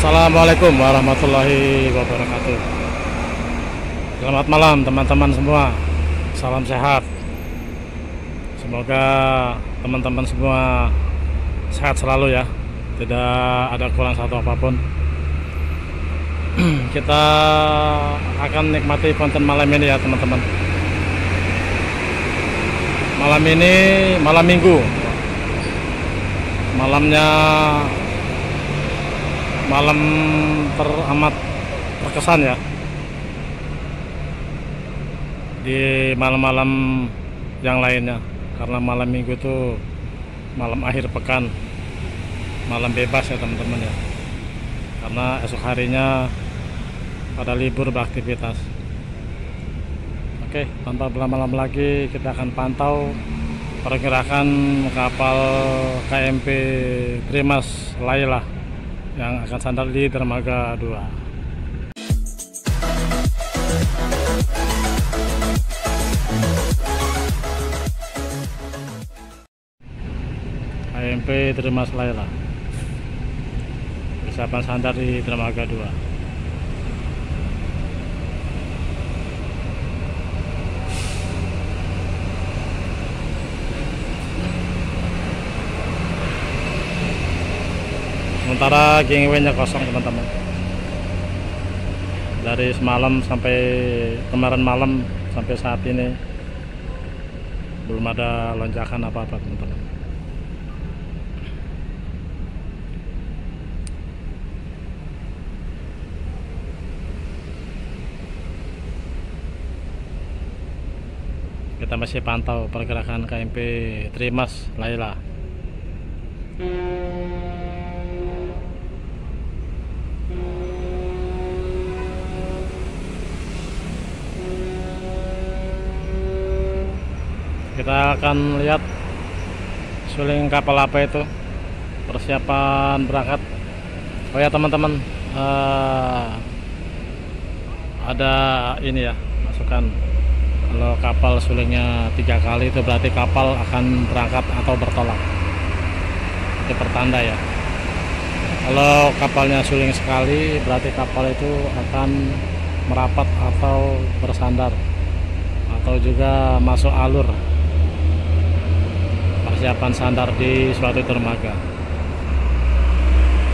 Assalamualaikum warahmatullahi wabarakatuh. Selamat malam teman-teman semua. Salam sehat. Semoga teman-teman semua sehat selalu ya. Tidak ada kurang satu apapun. Kita akan nikmati konten malam ini ya teman-teman. Malam ini malam minggu. Malamnya malam teramat berkesan ya, di malam-malam yang lainnya, karena malam minggu itu malam akhir pekan, malam bebas ya teman-teman ya, karena esok harinya pada libur beraktivitas. Oke, tanpa berlama-lama lagi kita akan pantau pergerakan kapal KMP Trimas Layla yang akan sandar di dermaga 2. KMP Trimas Layla persiapan sandar di dermaga 2. Sementara gangway-nya kosong teman-teman. Dari semalam sampai kemarin malam sampai saat ini belum ada lonjakan apa-apa teman-teman. Kita masih pantau pergerakan KMP Trimas Layla. Kita akan lihat suling kapal apa itu, persiapan berangkat. Oh ya teman-teman, ada ini ya masukan, kalau kapal sulingnya 3 kali itu berarti kapal akan berangkat atau bertolak. Itu pertanda ya. Kalau kapalnya suling sekali berarti kapal itu akan merapat atau bersandar atau juga masuk alur persiapan sandar di suatu dermaga.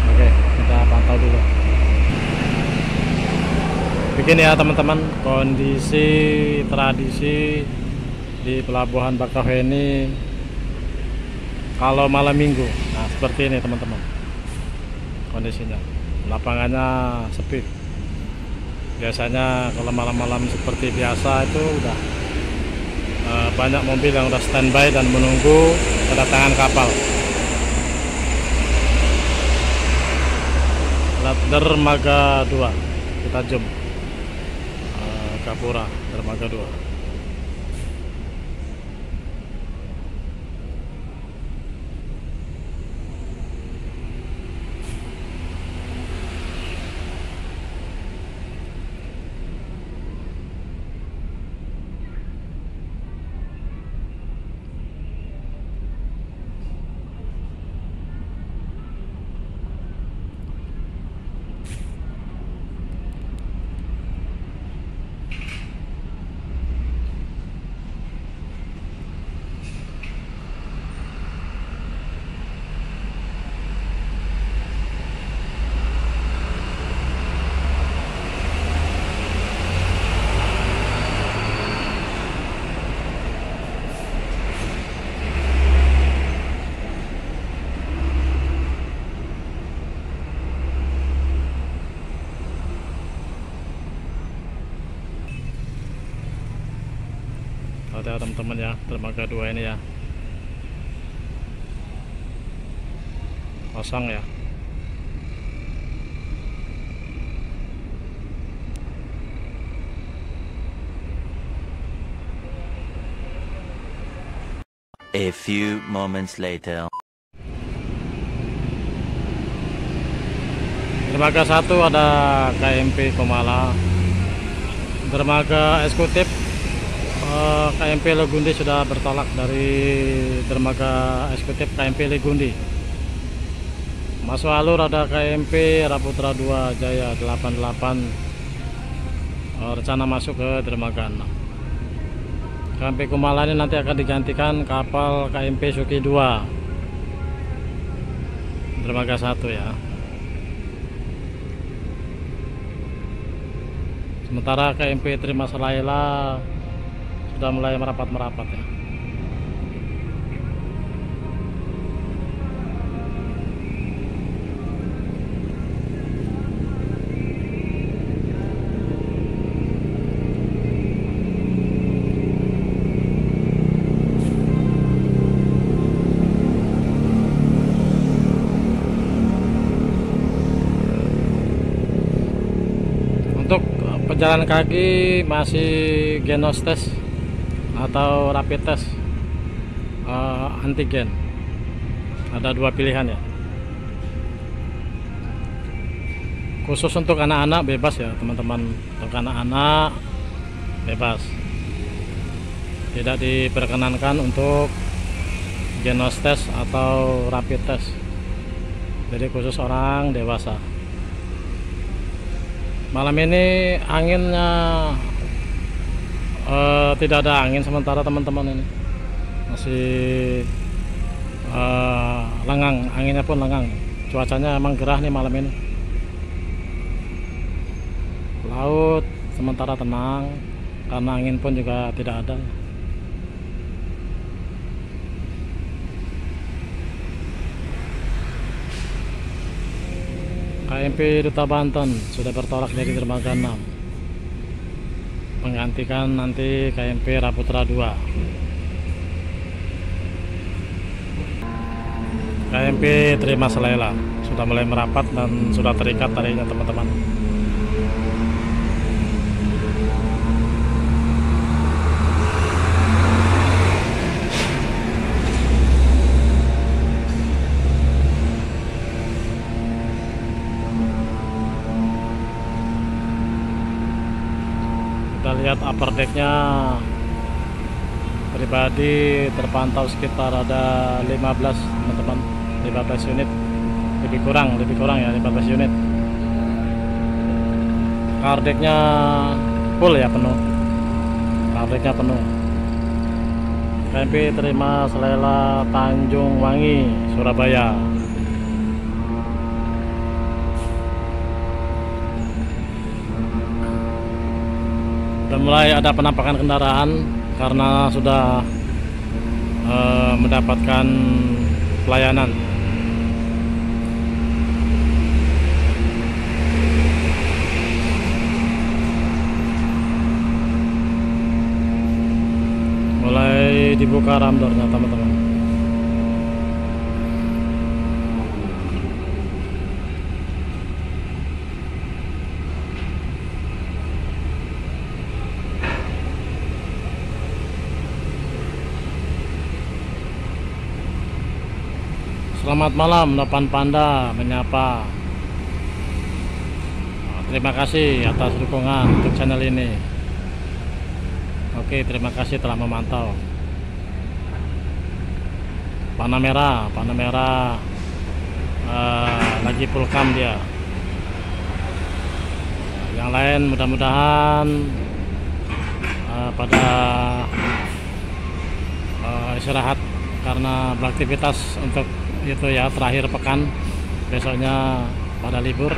Oke, kita pantau dulu. Begini ya teman-teman, kondisi tradisi di Pelabuhan Bakauheni kalau malam minggu. Nah, seperti ini teman-teman kondisinya. Lapangannya sepi. Biasanya kalau malam-malam seperti biasa itu udah banyak mobil yang udah standby dan menunggu kedatangan kapal. Dermaga 2, kita zoom Kapura dermaga 2. Ada teman-teman ya, dermaga 2 ini ya kosong ya. A few moments later. Dermaga 1 ada KMP Komala. Dermaga eksekutif KMP Legundi sudah bertolak dari dermaga eksekutif KMP Legundi Masuk alur ada KMP Raputra 2 Jaya 88, rencana masuk ke dermaga 6. KMP Kumala ini nanti akan digantikan kapal KMP Suki 2 dermaga 1 ya. Sementara KMP Trimas Laila sudah mulai merapat ya. Untuk pejalan kaki masih genos test atau rapid test antigen. Ada dua pilihan ya. Khusus untuk anak-anak bebas ya teman-teman. Untuk anak-anak bebas. Tidak diperkenankan untuk genos test atau rapid test. Jadi khusus orang dewasa. Malam ini anginnya tidak ada angin sementara teman-teman, ini masih lengang, anginnya pun lengang. Cuacanya emang gerah nih malam ini. Laut sementara tenang karena angin pun juga tidak ada. KMP Duta Banten sudah bertolak dari dermaga 6, menggantikan nanti KMP Raputra 2. KMP Trimas Laila sudah mulai merapat dan sudah terikat tarinya teman-teman. Kita lihat upper decknya pribadi terpantau sekitar ada 15 teman-teman, 15 unit, lebih kurang ya 15 unit. Car decknya full ya, penuh, car decknya penuh. KMP Trimas Laila Tanjung Wangi Surabaya. Sudah mulai ada penampakan kendaraan karena sudah mendapatkan pelayanan. Mulai dibuka ramdornya teman-teman. Selamat malam, Nopan Panda menyapa. Terima kasih atas dukungan untuk channel ini. Oke, terima kasih telah memantau. Panamera lagi pulkam dia. Yang lain mudah-mudahan pada istirahat karena beraktivitas untuk itu ya, terakhir pekan, besoknya pada libur.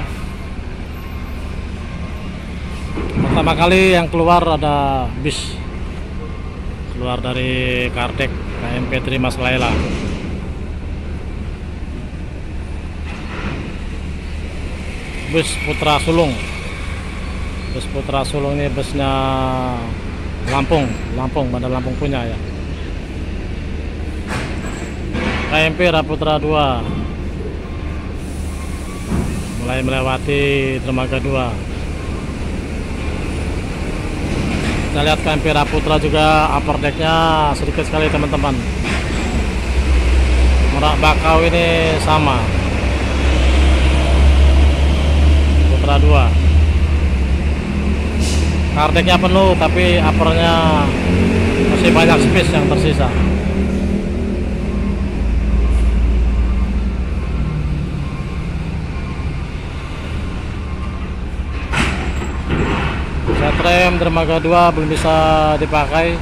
Pertama kali yang keluar ada bis keluar dari Kardek KMP Trimas Laila. Bus Putra Sulung. Bus Putra Sulung ini busnya Lampung, Bandar Lampung punya ya. KMP Raputra 2 mulai melewati dermaga 2. Kita lihat KMP Raputra juga upper decknya sedikit sekali teman-teman. Merak Bakau ini sama, Putra 2. Kardeknya penuh tapi uppernya masih banyak space yang tersisa. tram dermaga 2 belum bisa dipakai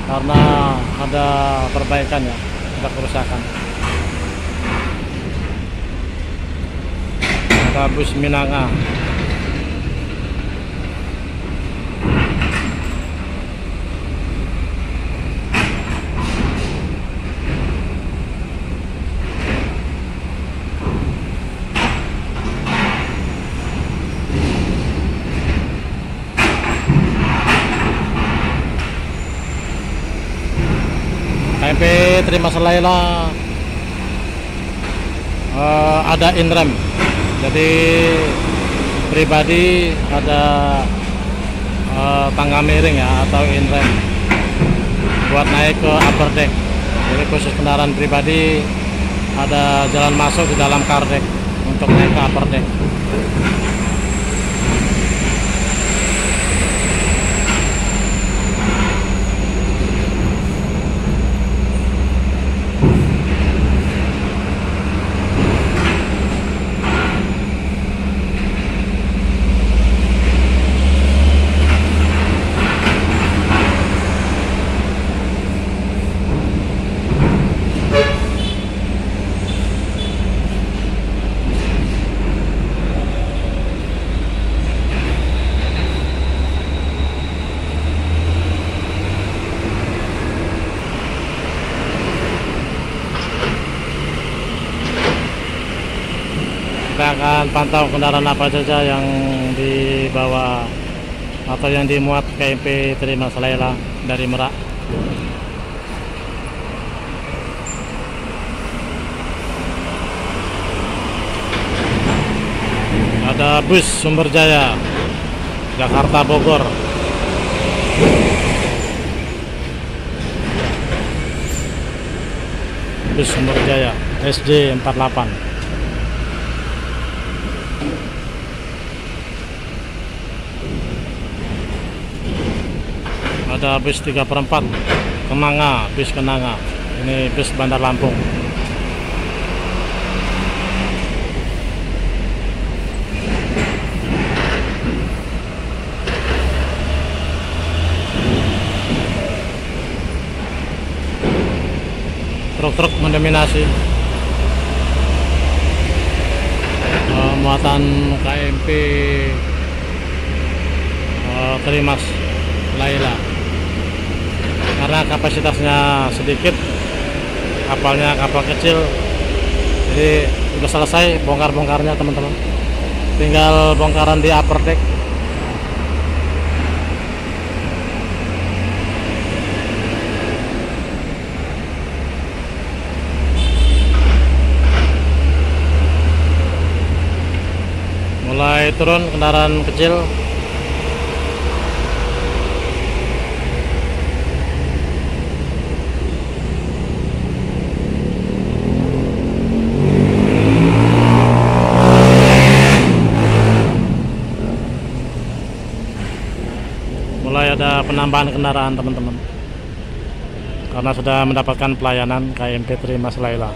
karena ada perbaikan ya, ada kerusakan. Ada bus Minanga. KMP Terima Selaila ada inrem, jadi pribadi ada tangga miring ya atau inrem buat naik ke upper deck. Jadi khusus kendaraan pribadi ada jalan masuk di dalam car deck untuk naik ke upper deck. Kita akan pantau kendaraan apa saja yang dibawa atau yang dimuat KMP Terima Selaila dari Merak. Ada bus Sumber Jaya Jakarta Bogor. Bus Sumber Jaya SJ 48. Ada bus 3/4 Kenanga, bus Kenanga. Ini bus Bandar Lampung. Truk-truk mendominasi muatan KMP Terima Selaila. Karena kapasitasnya sedikit, kapalnya kapal kecil, jadi udah selesai bongkar-bongkarnya teman-teman, tinggal bongkaran di upper deck. Mulai turun kendaraan kecil. Mulai ada penambahan kendaraan teman-teman, karena sudah mendapatkan pelayanan KMP Terima Selaila.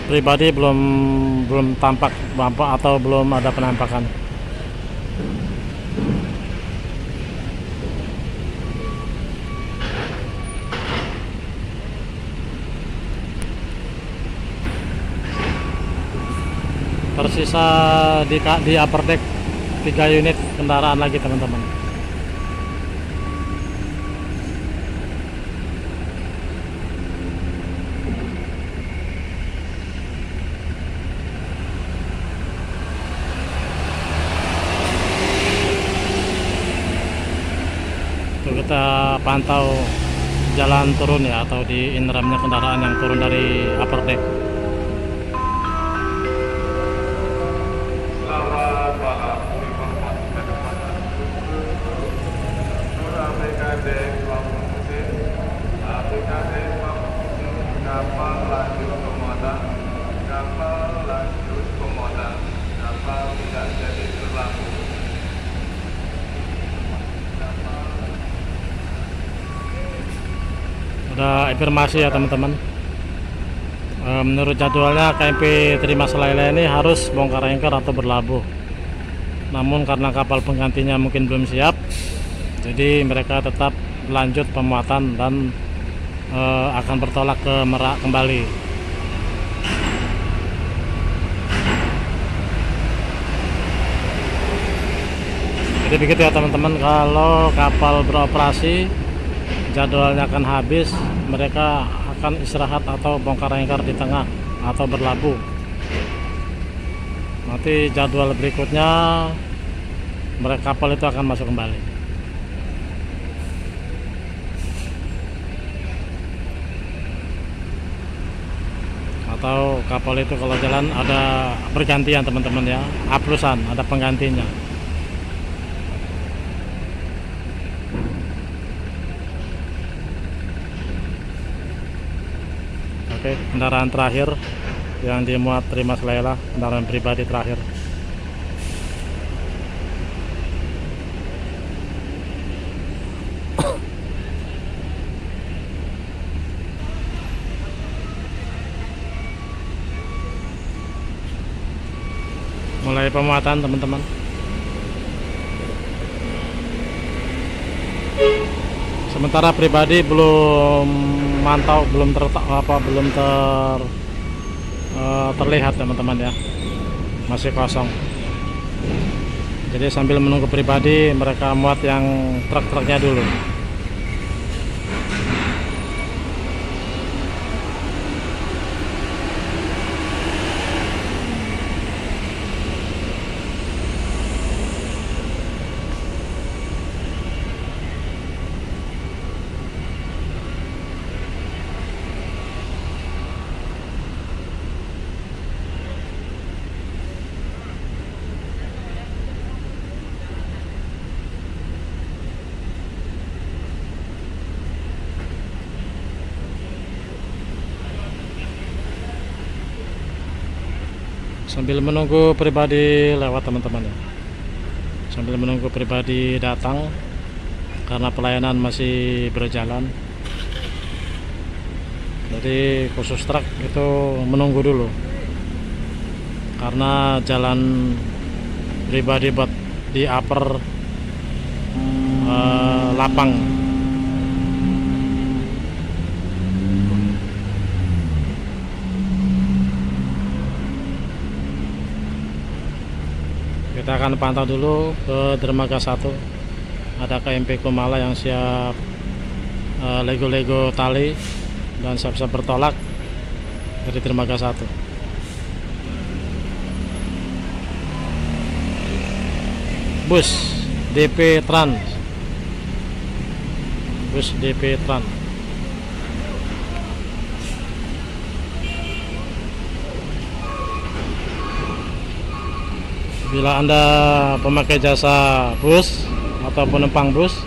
Pribadi belum tampak atau belum ada penampakan. Tersisa di upper deck 3 unit kendaraan lagi teman-teman. Tuh, kita pantau jalan turun ya, atau di inramnya kendaraan yang turun dari upper deck. Udah informasi ya teman-teman, menurut jadwalnya KMP Terima Selaila ini harus bongkar anchor atau berlabuh namun karena kapal penggantinya mungkin belum siap, jadi mereka tetap lanjut pemuatan dan akan bertolak ke Merak kembali. Jadi begitu ya teman-teman, kalau kapal beroperasi jadwalnya akan habis, mereka akan istirahat atau bongkar anchor di tengah atau berlabuh. Nanti jadwal berikutnya mereka kapal itu akan masuk kembali. Atau kapal itu kalau jalan ada bergantian teman-teman ya, aplusan, ada penggantinya. Oke, kendaraan terakhir yang dimuat Rimas Layla, kendaraan pribadi terakhir. Mulai pemuatan teman-teman. Sementara pribadi belum mantau, belum terlihat teman-teman ya, masih kosong. Jadi sambil menunggu pribadi, mereka muat yang truk-truknya dulu. Sambil menunggu pribadi lewat teman-teman ya, sambil menunggu pribadi datang karena pelayanan masih berjalan. Jadi khusus truk itu menunggu dulu karena jalan pribadi buat di upper lapang. Kita akan pantau dulu ke dermaga 1. Ada KMP Kumala yang siap lego-lego tali dan siap-siap bertolak dari dermaga 1. Bus DP Trans, bus DP Trans. Bila Anda pemakai jasa bus atau penumpang bus,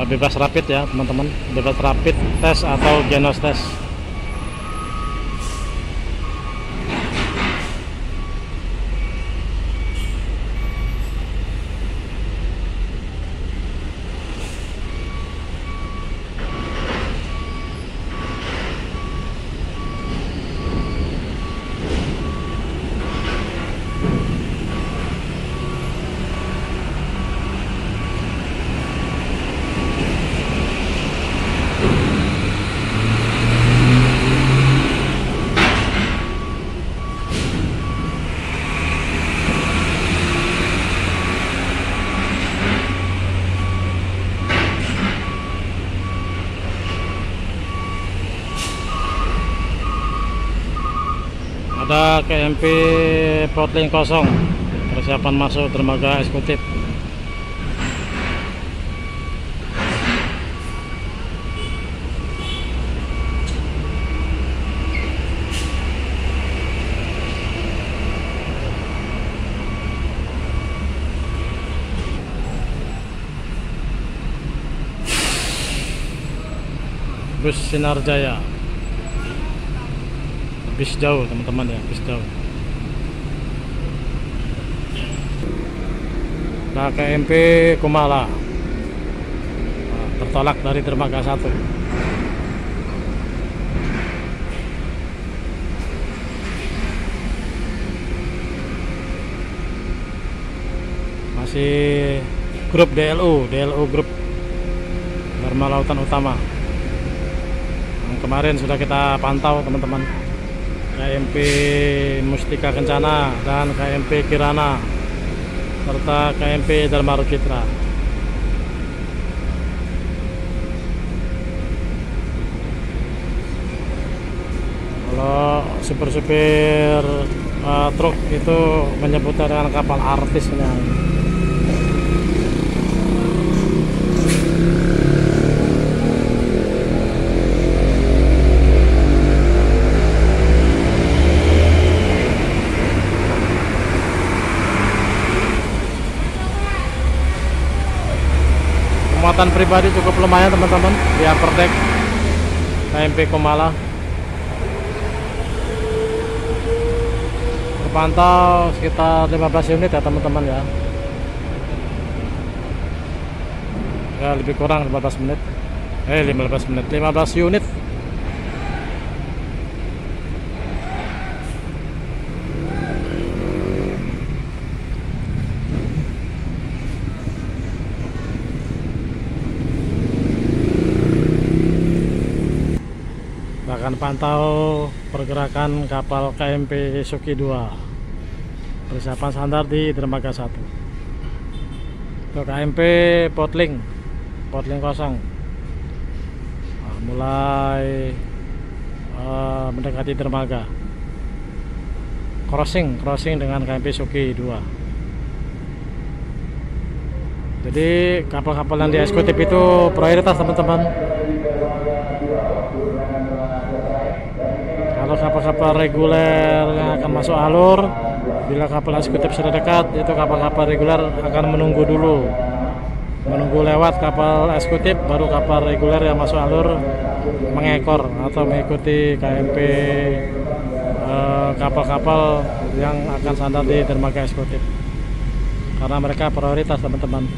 bebas rapid ya teman-teman, bebas rapid tes atau genos tes. Ada KMP Portling kosong, persiapan masuk dermaga eksekutif. Bus Sinar Jaya, bis jauh teman-teman ya, bis jauh. Nah, KMP Kumala tertolak dari dermaga 1. masih grup DLU grup Dharma Lautan Utama. Yang kemarin sudah kita pantau teman-teman, KMP Mustika Kencana dan KMP Kirana serta KMP Dharma Rucitra. Kalau supir-supir truk itu menyebutnya dengan kapal artisnya. Muatan pribadi cukup lumayan teman-teman di upper deck KMP Komala. Terpantau sekitar 15 unit ya teman-teman ya. Ya lebih kurang 15 menit. 15 unit. Akan pantau pergerakan kapal KMP Suki 2 persiapan sandar di dermaga 1. Untuk KMP Potling kosong, mulai mendekati dermaga, crossing dengan KMP Suki 2. Jadi kapal-kapal yang di eksekutif itu prioritas teman-teman. Kalau kapal-kapal reguler yang akan masuk alur, bila kapal eksekutif sudah dekat, itu kapal-kapal reguler akan menunggu dulu, menunggu lewat kapal eksekutif, baru kapal reguler yang masuk alur mengekor atau mengikuti KMP kapal-kapal yang akan sandar di dermaga eksekutif, karena mereka prioritas teman-teman.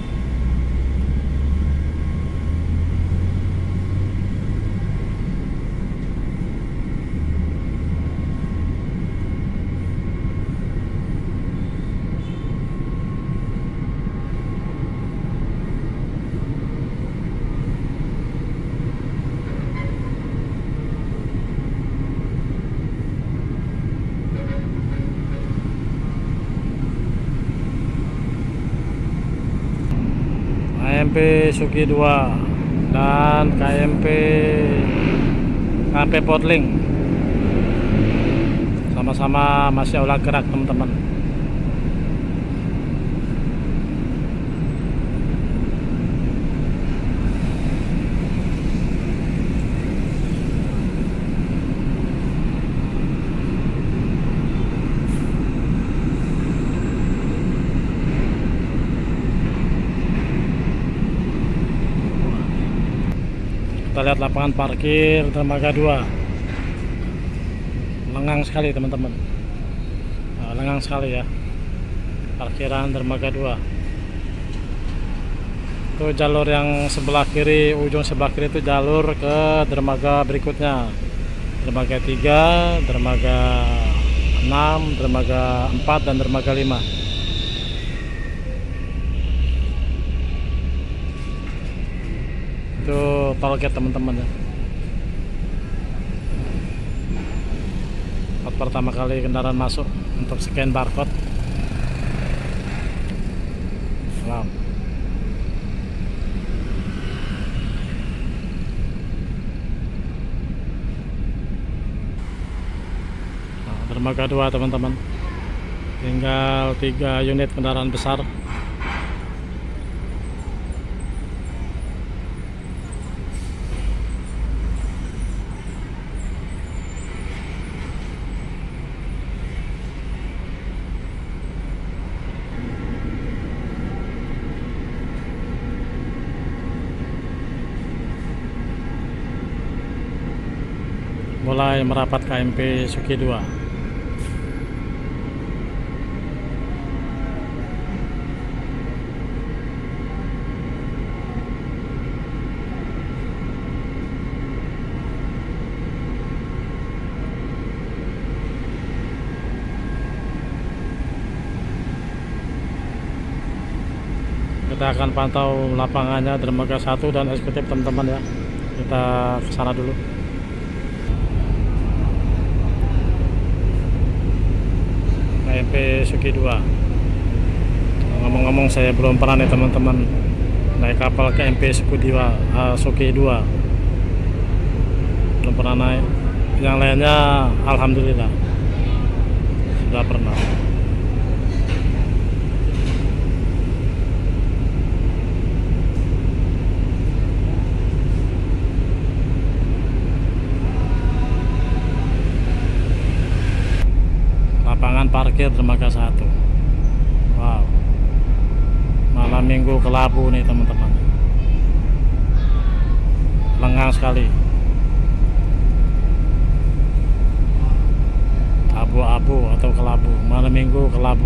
KMP Suki 2 dan KMP Potling sama-sama masih olah gerak teman-teman. Kita lihat lapangan parkir dermaga 2, lengang sekali teman-teman. Lengang sekali ya parkiran dermaga 2. Itu jalur yang sebelah kiri, ujung sebelah kiri itu jalur ke dermaga berikutnya, dermaga 3, dermaga 6, dermaga 4 dan dermaga 5. Itu tollgate teman-teman ya. Pertama kali kendaraan masuk untuk scan barcode. Wow. Nah, dermaga 2 teman-teman, tinggal 3 unit kendaraan besar. Mulai merapat KMP Suki 2. Kita akan pantau lapangannya dermaga 1 dan eksekutif teman-teman ya. Kita ke sana dulu. KMP Suki 2. Ngomong-ngomong saya belum pernah nih teman-teman naik kapal KMP Suki 2. Belum pernah naik. Yang lainnya alhamdulillah sudah pernah. Lapangan parkir dermaga 1. Wow, malam minggu kelabu nih teman-teman, lengang sekali, abu-abu atau kelabu, malam minggu kelabu.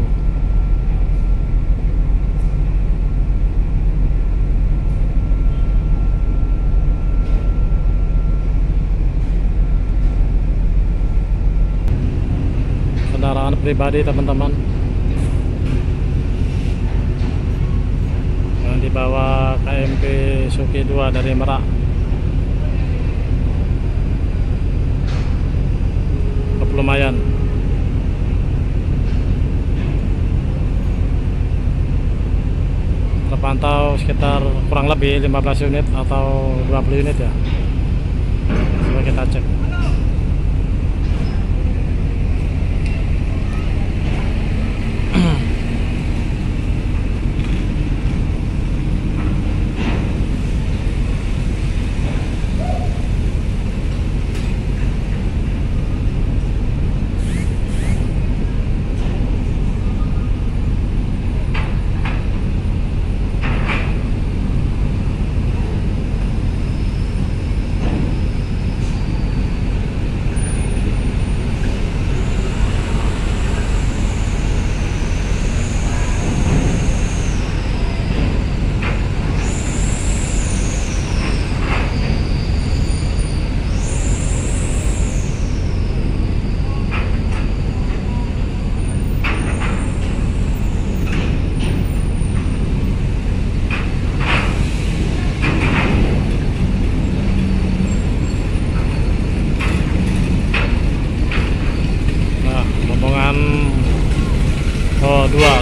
Kendaraan pribadi teman-teman yang dibawa KMP Suki 2 dari Merak lumayan. Terpantau sekitar kurang lebih 15 unit atau 20 unit ya. Coba kita cek.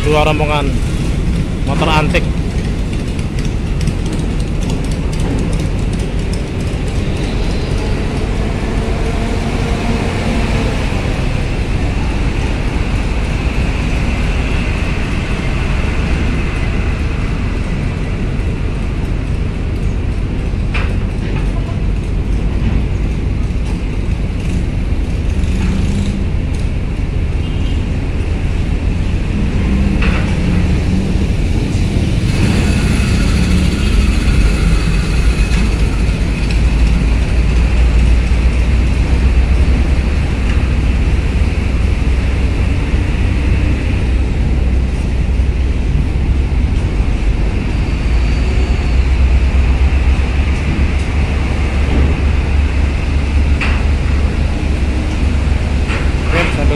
Dua rombongan motor antik.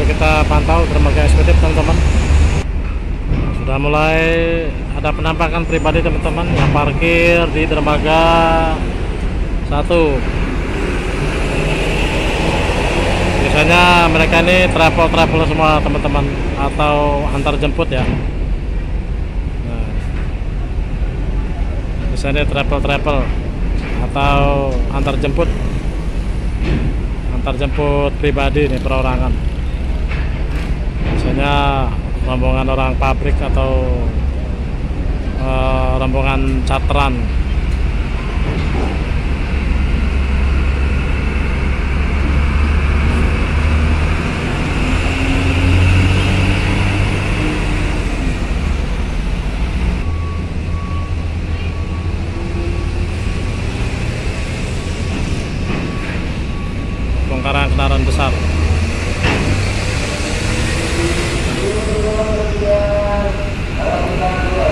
Kita pantau dermaga eksekutif teman-teman, sudah mulai ada penampakan pribadi teman-teman yang parkir di dermaga 1. Biasanya mereka ini travel semua teman-teman, atau antar jemput ya. Nah, biasanya travel atau antar jemput pribadi nih, perorangan. Biasanya rombongan orang pabrik atau rombongan charteran. Bongkaran kendaraan besar.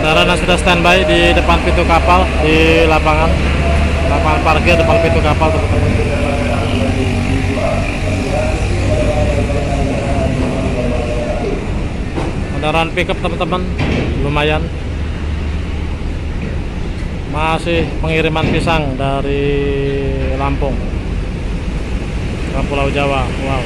Kendaraan yang sudah standby di depan pintu kapal di lapangan parkir depan pintu kapal teman-teman. Kendaraan pickup teman-teman lumayan. Masih pengiriman pisang dari Lampung ke Pulau Jawa. Wow.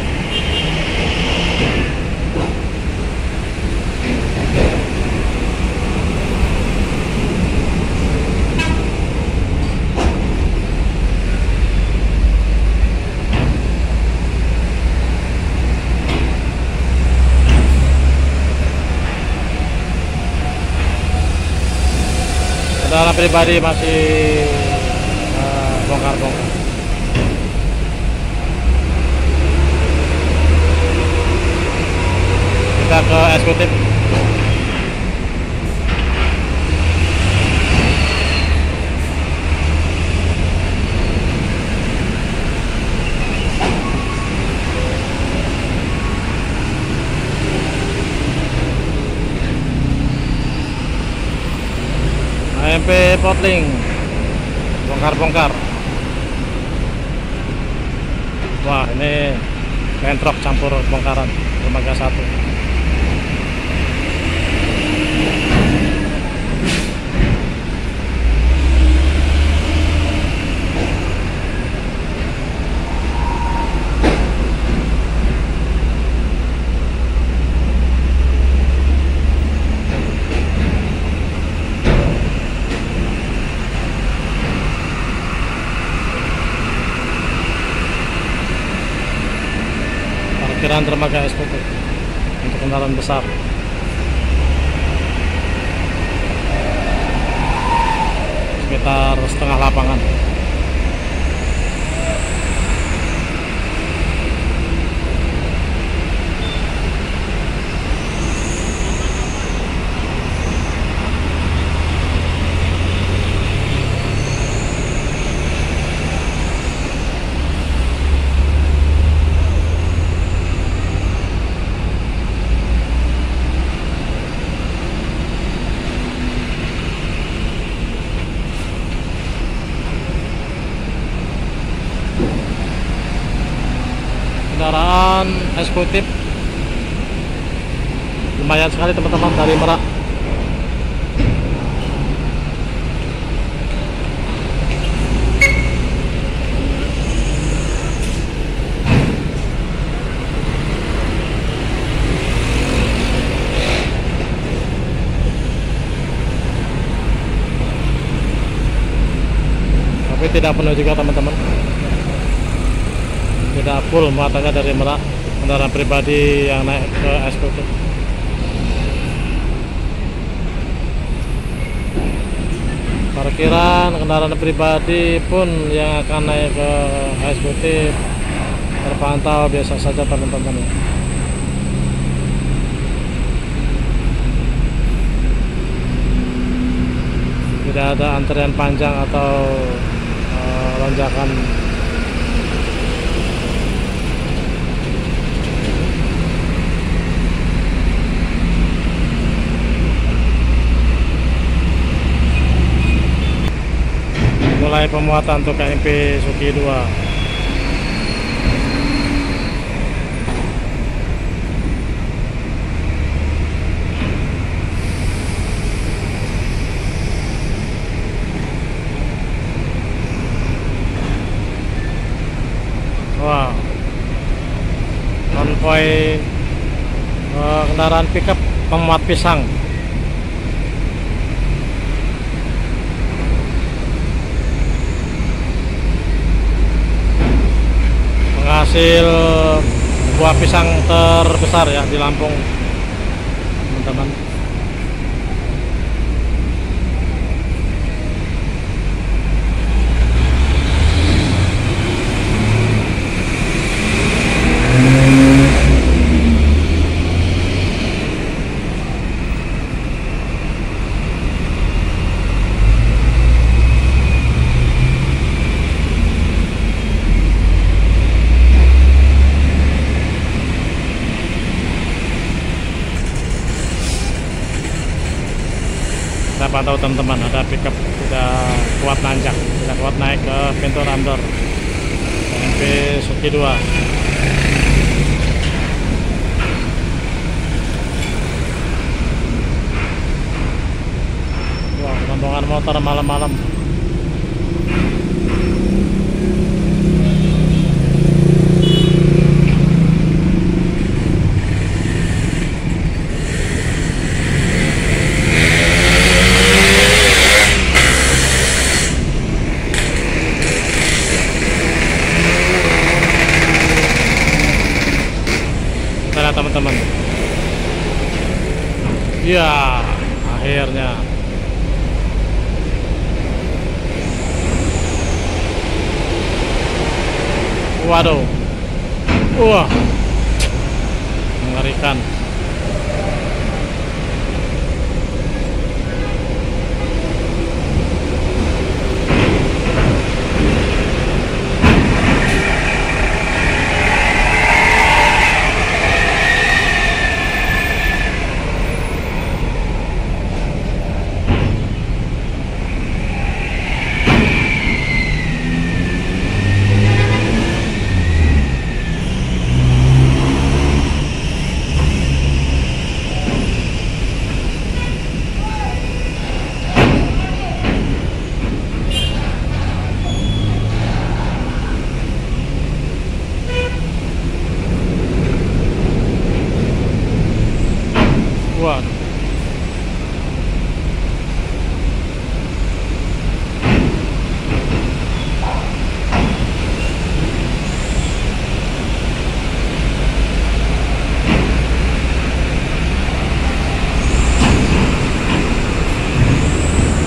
Kendaraan pribadi masih bongkar-bongkar. Kita ke eksekutif. AMP Potling bongkar-bongkar. Wah, ini bentrok campur bongkaran dermaga 1. Parkiran dermaga eksekutif untuk kendaraan besar. Sekitar setengah lapangan. Kendaraan eksekutif lumayan sekali teman-teman dari Merak. Tapi tidak penuh juga teman-teman. Tidak full muatannya dari Merak, kendaraan pribadi yang naik ke eksekutif. Parkiran kendaraan pribadi pun yang akan naik ke eksekutif terpantau biasa saja teman-teman. Tidak ada antrian panjang atau lonjakan. Mulai pemuatan untuk KMP Suki 2. Wow, konvoi kendaraan pickup pemuat pisang. Penghasil buah pisang terbesar ya di Lampung, teman-teman. Kita pantau teman-teman, ada pickup tidak kuat nanjak, tidak kuat naik ke pintu ramdor KMP Suki 2. Wah, rombongan motor malam-malam. teman-teman. Ya, akhirnya. Waduh. Wah. Mengerikan. Waduh.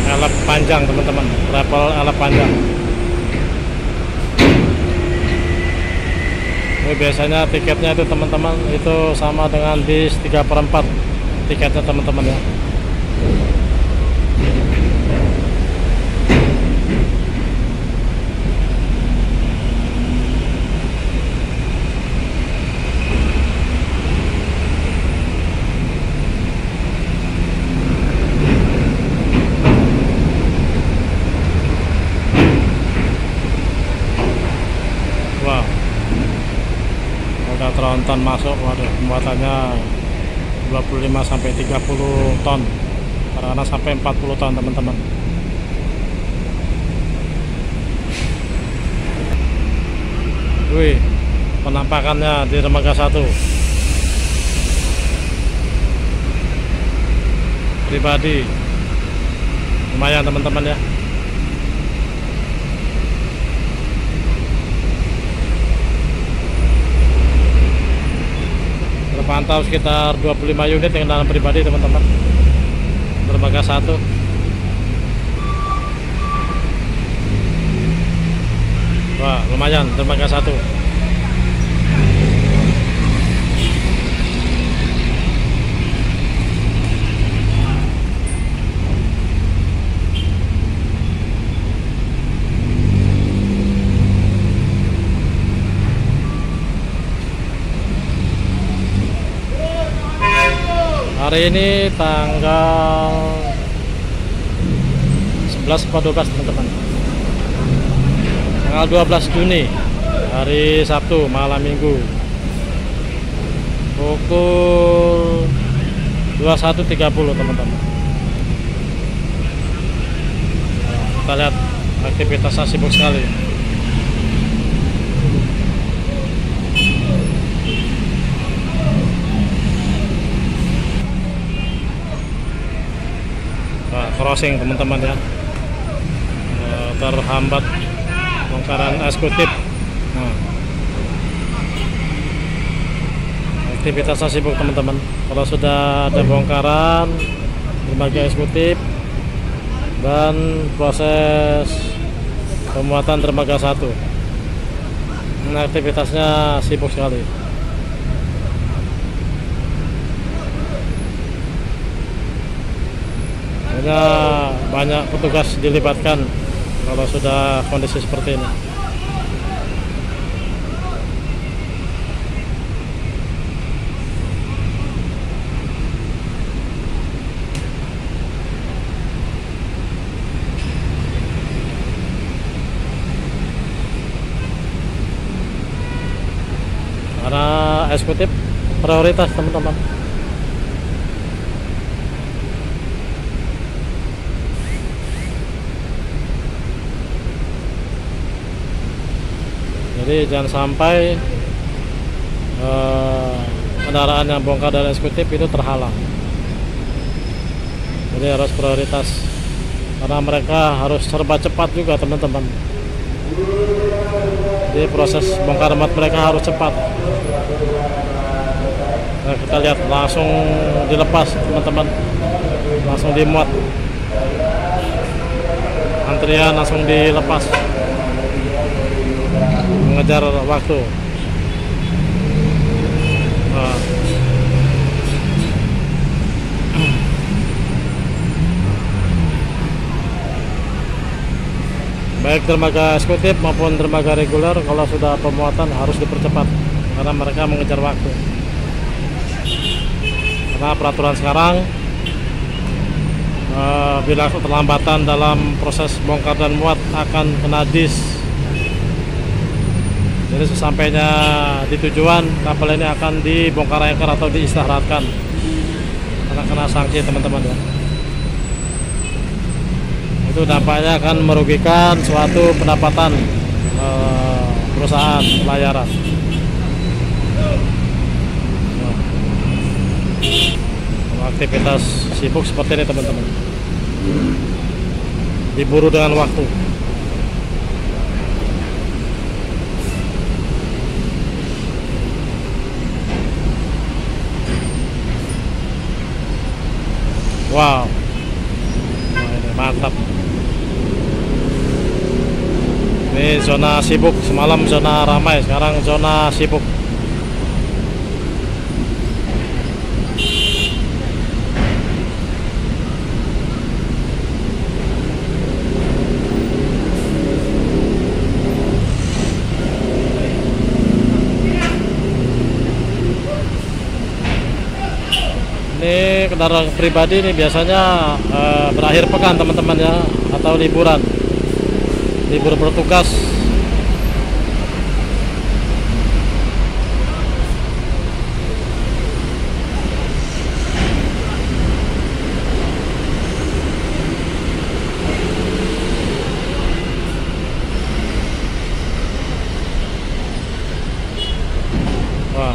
Elep panjang teman-teman, travel elep panjang. Ini biasanya tiketnya itu teman-teman itu sama dengan bis 3/4 tiketnya teman-teman ya. Wah, udah tronton masuk. Waduh, muatannya 25 sampai 30 ton, kadang-kadang sampai 40 ton teman-teman. Wih, penampakannya di dermaga 1 pribadi lumayan teman-teman ya. Terpantau sekitar 25 unit yang dalam pribadi teman-teman, dermaga 1. Wah, lumayan dermaga 1. Hari ini tanggal 11 atau 12 teman-teman. Tanggal 12 Juni, hari Sabtu malam minggu, pukul 21.30 teman-teman. Kita lihat aktivitasnya sibuk sekali. Crossing teman-teman ya, terhambat bongkaran eksekutif. Aktivitasnya sibuk teman-teman. Kalau sudah ada bongkaran dermaga eksekutif dan proses pemuatan dermaga 1, aktivitasnya sibuk sekali. Banyak petugas dilibatkan kalau sudah kondisi seperti ini. Karena eksekutif prioritas teman-teman. Jadi jangan sampai kendaraan yang bongkar dari eksekutif itu terhalang. Jadi harus prioritas, karena mereka harus serba cepat juga teman-teman. Jadi proses bongkar muat mereka harus cepat. Nah, kita lihat langsung dilepas teman-teman, langsung dimuat, antrian langsung dilepas, mengejar waktu. Nah. Baik dermaga eksekutif maupun dermaga reguler, kalau sudah pemuatan harus dipercepat karena mereka mengejar waktu. Karena peraturan sekarang bila keterlambatan dalam proses bongkar dan muat akan kena dis. Jadi sesampainya di tujuan, kapal ini akan dibongkar anchor atau diistirahatkan karena kena sanksi teman-teman ya. Itu dampaknya akan merugikan suatu pendapatan perusahaan pelayaran. Aktivitas sibuk seperti ini teman-teman, diburu dengan waktu. Wow, ini mantap. Ini zona sibuk, semalam zona ramai, sekarang zona sibuk. Ini kendaraan pribadi ini biasanya berakhir pekan teman-teman ya, atau liburan, libur bertugas. Wah,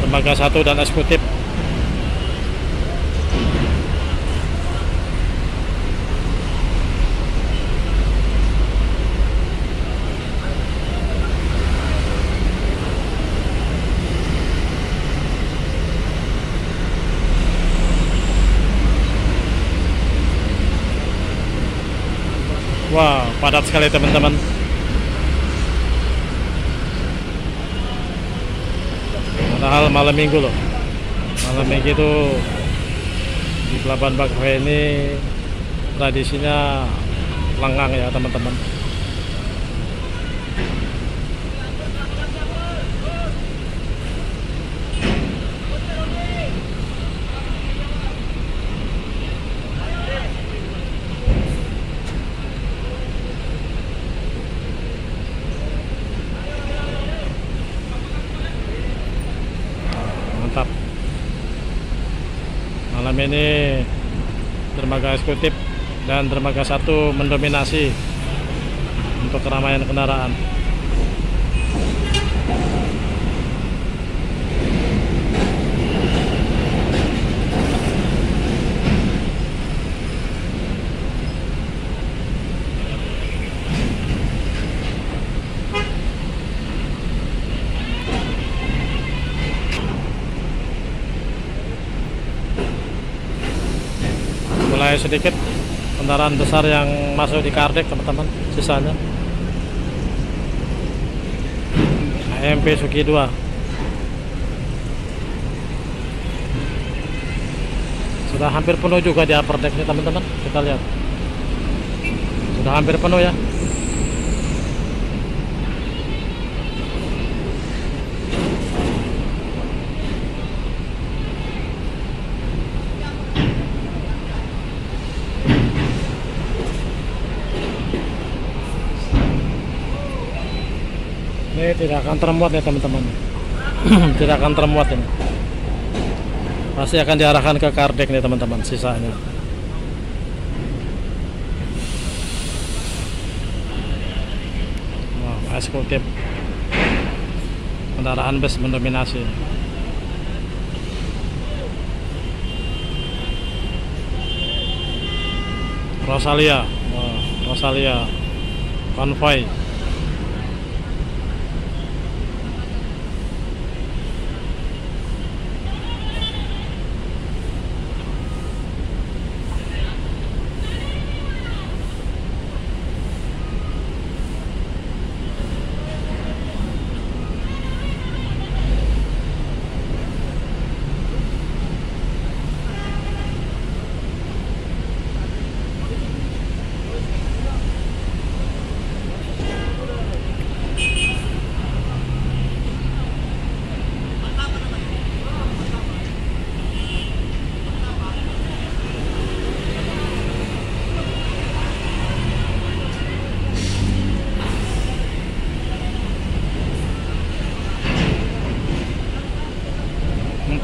dermaga 1 dan eksekutif. Wah, padat sekali teman-teman. Padahal malam minggu loh. Malam minggu itu di Pelabuhan Bakauheni ini tradisinya lengang ya teman-teman. Mantap. Malam ini dermaga eksekutif dan dermaga 1 mendominasi untuk keramaian kendaraan. Mulai sedikit kendaraan besar yang masuk di Kardec teman-teman, sisanya AMP Suki 2. Sudah hampir penuh juga di upper deck nih teman-teman, kita lihat sudah hampir penuh ya. Ini tidak akan termuat ya teman-teman. Tidak akan termuat ini. Pasti akan diarahkan ke Kardec nih teman-teman sisanya. Wow, eksekutif. Kendaraan bus mendominasi. Rosalia. Wow, Rosalia konvoy.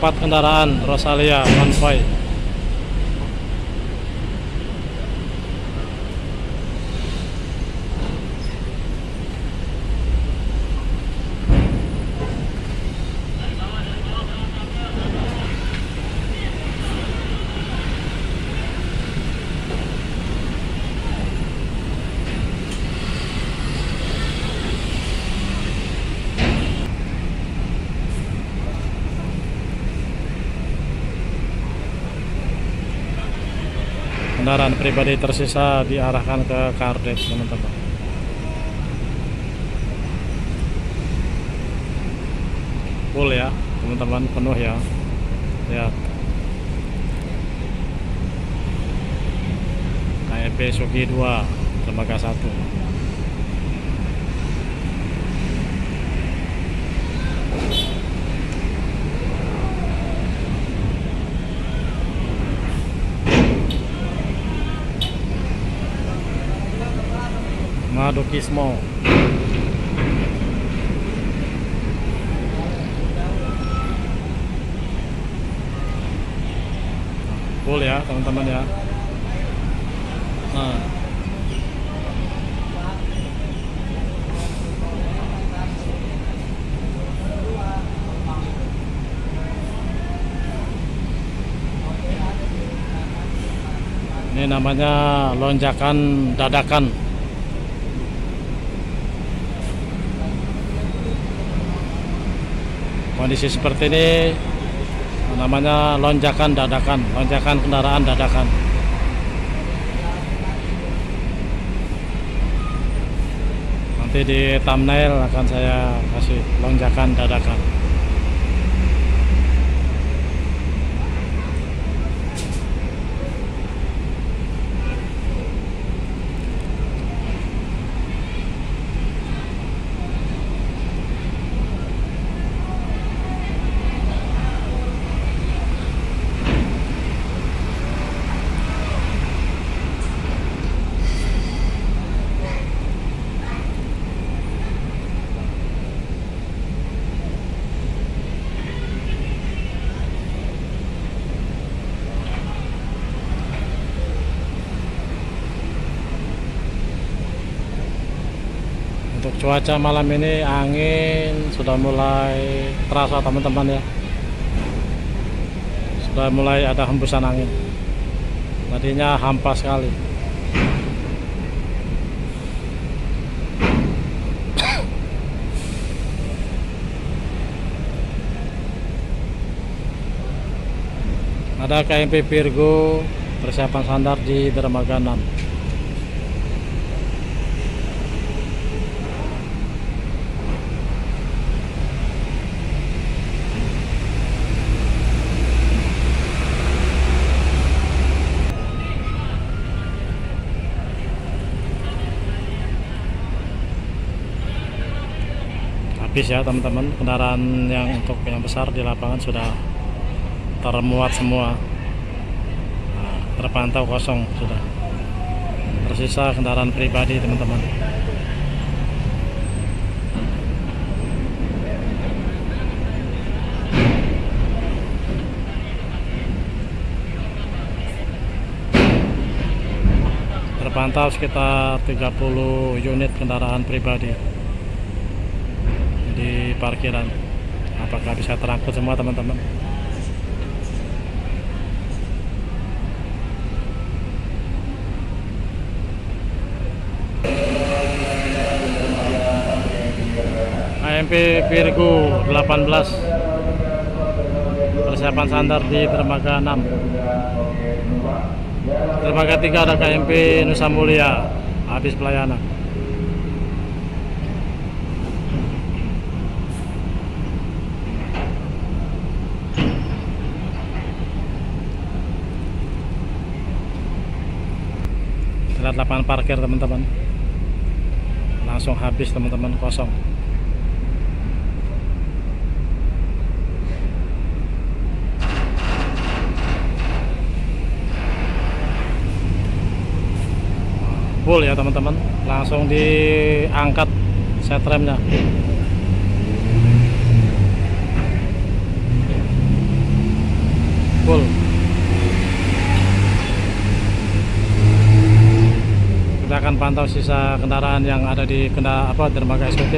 4 kendaraan Rosalia konvoy. Kendaraan pribadi tersisa diarahkan ke Kardec, teman-teman. Full ya, teman-teman, penuh ya. Lihat. KMP Sugi 2, Dermaga 1. Madukismo. Full ya, teman-teman ya. Nah. Ini namanya lonjakan dadakan. Kondisi seperti ini namanya lonjakan dadakan, lonjakan kendaraan dadakan. Nanti di thumbnail akan saya kasih lonjakan dadakan. Untuk cuaca malam ini angin sudah mulai terasa, teman-teman ya. Sudah mulai ada hembusan angin. Tadinya hampa sekali. Ada KMP Virgo persiapan sandar di Dermaga 6. Habis ya, teman-teman, kendaraan yang untuk yang besar di lapangan sudah termuat semua. Nah, terpantau kosong sudah. Tersisa kendaraan pribadi, teman-teman. Terpantau sekitar 30 unit kendaraan pribadi di parkiran. Apakah bisa terangkut semua, teman-teman? KMP Virgo 18 persiapan sandar di Dermaga 6. Dermaga 3 ada KMP Nusa Mulia habis pelayanan. Lihat lapangan parkir, teman-teman, langsung habis, teman-teman, kosong. Full ya, teman-teman, langsung diangkat setremnya. pantau sisa kendaraan yang ada di dermaga eksekutif.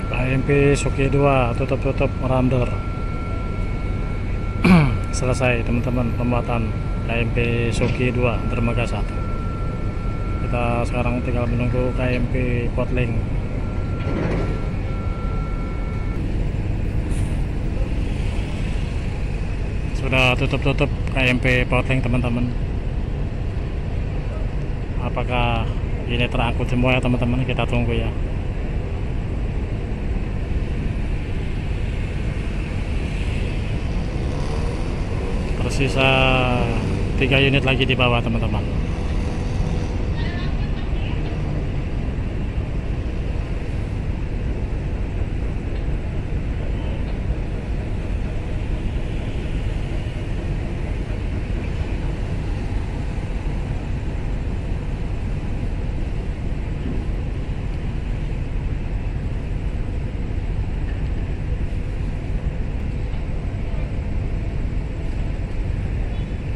KMP Suki 2 tutup ramder. Selesai teman-teman pembuatan KMP Suki 2 dermaga 1. Kita sekarang tinggal menunggu KMP Potling. Sudah tutup KMP Potling teman-teman. Apakah ini terangkut semua ya teman-teman? Kita tunggu ya. Tersisa 3 unit lagi di bawah teman-teman.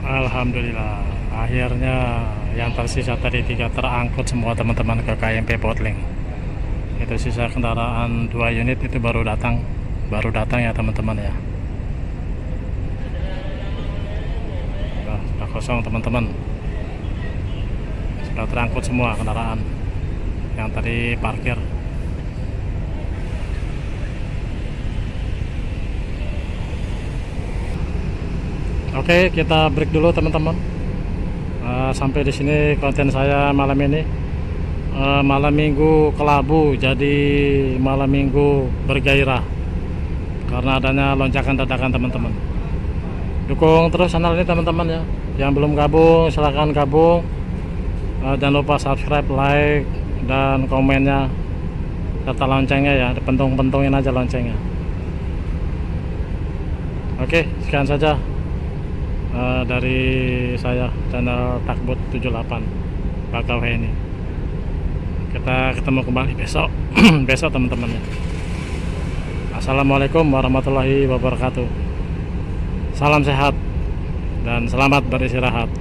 Alhamdulillah, akhirnya yang tersisa tadi 3 terangkut semua teman-teman ke KMP Potling. Itu sisa kendaraan 2 unit itu baru datang ya teman-teman ya. Sudah kosong teman-teman, sudah terangkut semua kendaraan yang tadi parkir. Oke, kita break dulu teman-teman. Sampai di sini konten saya malam ini. Malam minggu kelabu, jadi malam minggu bergairah karena adanya lonjakan dadakan teman-teman. Dukung terus channel ini teman-teman ya. Yang belum gabung silahkan gabung. Jangan lupa subscribe, like, dan komennya serta loncengnya ya. Pentung-pentungin aja loncengnya. Oke, sekian saja dari saya, channel Takbut 78 Bakauheni. Kita ketemu kembali besok besok teman-teman ya. Assalamualaikum warahmatullahi wabarakatuh. Salam sehat dan selamat beristirahat.